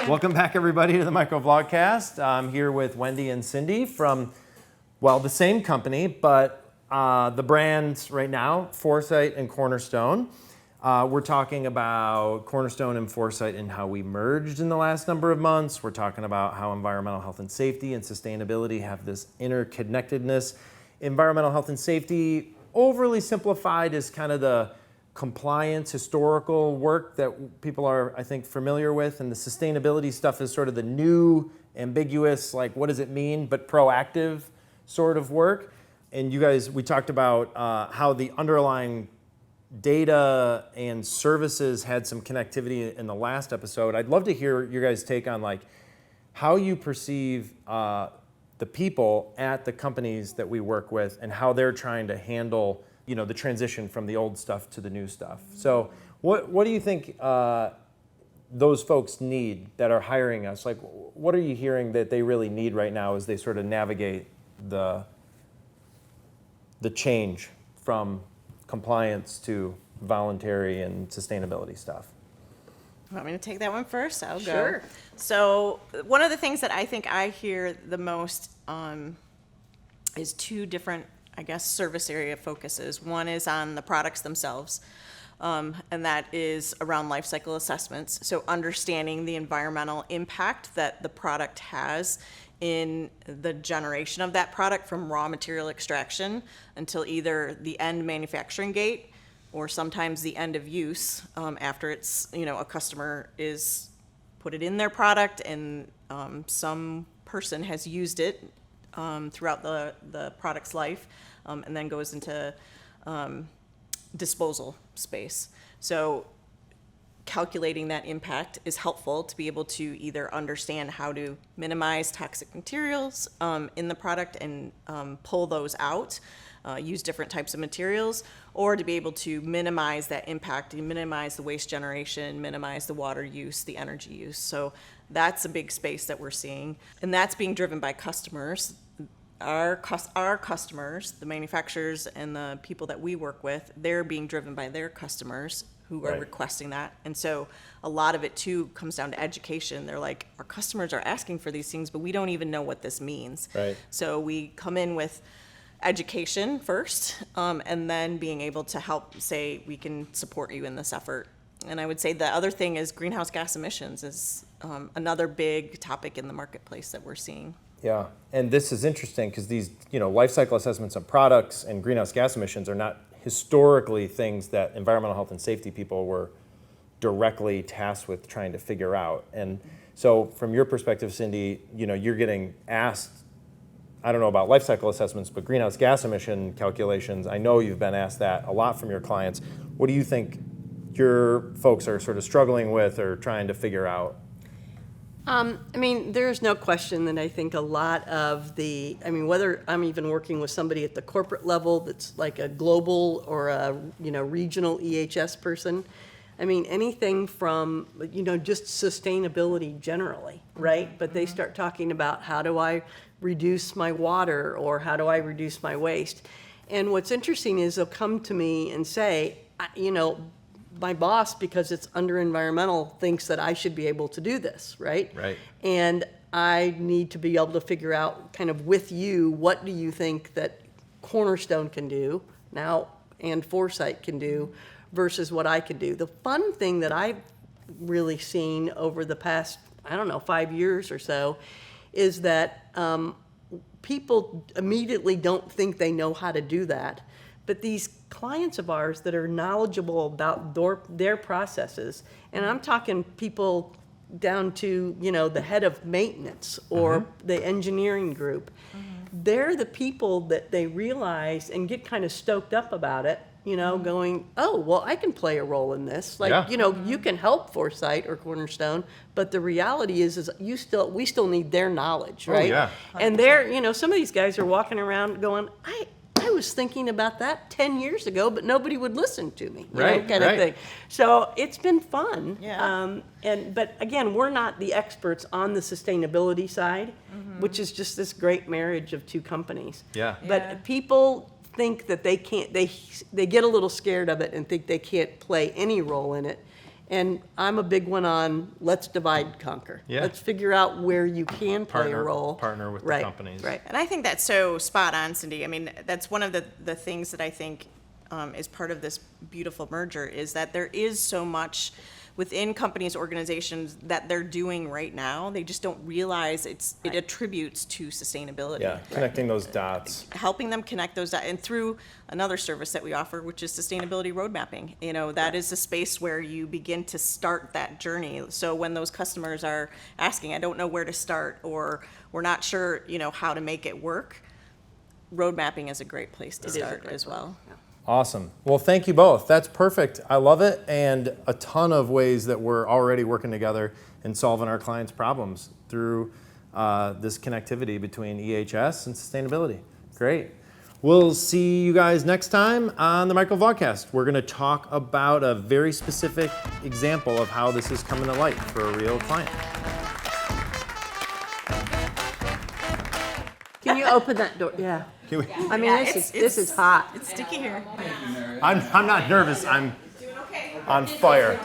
Welcome back, everybody, to the Micro Vlogcast. I'm here with Wendy and Cindy from, well, the same company, but the brands right now, Foresight and Cornerstone. We're talking about Cornerstone and Foresight and how we merged in the last number of months. We're talking about how environmental health and safety and sustainability have this interconnectedness. Environmental health and safety, overly simplified, is kind of the compliance, historical work that people are, I think, familiar with, and the sustainability stuff is sort of the new, ambiguous, like, what does it mean, but proactive sort of work. And you guys, we talked about how the underlying data and services had some connectivity in the last episode. I'd love to hear your guys' take on like how you perceive the people at the companies that we work with and how they're trying to handle, you know, the transition from the old stuff to the new stuff. So what do you think those folks need that are hiring us? Like, what are you hearing that they really need right now as they sort of navigate the change from compliance to voluntary and sustainability stuff? Want me to take that one first? I'll go. Sure. So one of the things that I think I hear the most is two different, I guess, service area focuses. One is on the products themselves, and that is around life cycle assessments. So understanding the environmental impact that the product has in the generation of that product from raw material extraction until either the end manufacturing gate or sometimes the end of use after it's, you know, a customer is put it in their product and some person has used it throughout the product's life and then goes into disposal space. So calculating that impact is helpful to be able to either understand how to minimize toxic materials in the product and pull those out, use different types of materials, or to be able to minimize that impact, minimize the waste generation, minimize the water use, the energy use. So that's a big space that we're seeing, and that's being driven by customers. Our customers, the manufacturers and the people that we work with, they're being driven by their customers who are requesting that. And so a lot of it too comes down to education. They're like, our customers are asking for these things, but we don't even know what this means. Right. So we come in with education first, and then being able to help say, we can support you in this effort. And I would say the other thing is greenhouse gas emissions is another big topic in the marketplace that we're seeing. Yeah, and this is interesting because these, you know, life cycle assessments of products and greenhouse gas emissions are not historically things that environmental health and safety people were directly tasked with trying to figure out. And so from your perspective, Cindy, you know, you're getting asked, I don't know about life cycle assessments, but greenhouse gas emission calculations, I know you've been asked that a lot from your clients. What do you think your folks are sort of struggling with or trying to figure out? I mean, there's no question that I think a lot of whether I'm even working with somebody at the corporate level that's like a global or a, you know, regional EHS person, I mean, anything from, you know, just sustainability generally, right? But they start talking about how do I reduce my water or how do I reduce my waste? And what's interesting is they'll come to me and say, you know, my boss, because it's under environmental, thinks that I should be able to do this, right? Right. And I need to be able to figure out kind of with you, what do you think that Cornerstone can do now and Foresight can do versus what I can do. The fun thing that I've really seen over the past, 5 years or so, is that people immediately don't think they know how to do that. But these clients of ours that are knowledgeable about their processes, and I'm talking people down to, you know, the head of maintenance or the engineering group, they're the people that they realize and get kind of stoked up about it, you know, going, oh, well, I can play a role in this. Like, you know, you can help Foresight or Cornerstone, but the reality is we still need their knowledge, right? Oh, yeah. And they're, you know, some of these guys are walking around going, I was thinking about that 10 years ago, but nobody would listen to me, you know, kind of thing. So it's been fun. Yeah. But again, we're not the experts on the sustainability side, which is just this great marriage of two companies. Yeah. But people think that they can't, they get a little scared of it and think they can't play any role in it. And I'm a big one on let's divide and conquer. Yeah. Let's figure out where you can play a role. Partner with the Right, companies. Right. And I think that's so spot on, Cindy. I mean, that's one of the things that I think is part of this beautiful merger is that there is so much within companies, organizations that they're doing right now. They just don't realize it attributes to sustainability. Yeah, connecting those dots. Helping them connect those dots, and through another service that we offer, which is sustainability road mapping. You know, that is a space where you begin to start that journey. So when those customers are asking, I don't know where to start, or we're not sure, you know, how to make it work, road mapping is a great place to start as well. Awesome. Well, thank you both. That's perfect. I love it. And a ton of ways that we're already working together and solving our clients' problems through this connectivity between EHS and sustainability. Great. We'll see you guys next time on the Micro Vlogcast. We're going to talk about a very specific example of how this is coming to light for a real client. Can you open that door? Yeah. Can we- I mean, this is hot. It's sticky here. I'm not nervous. I'm on fire.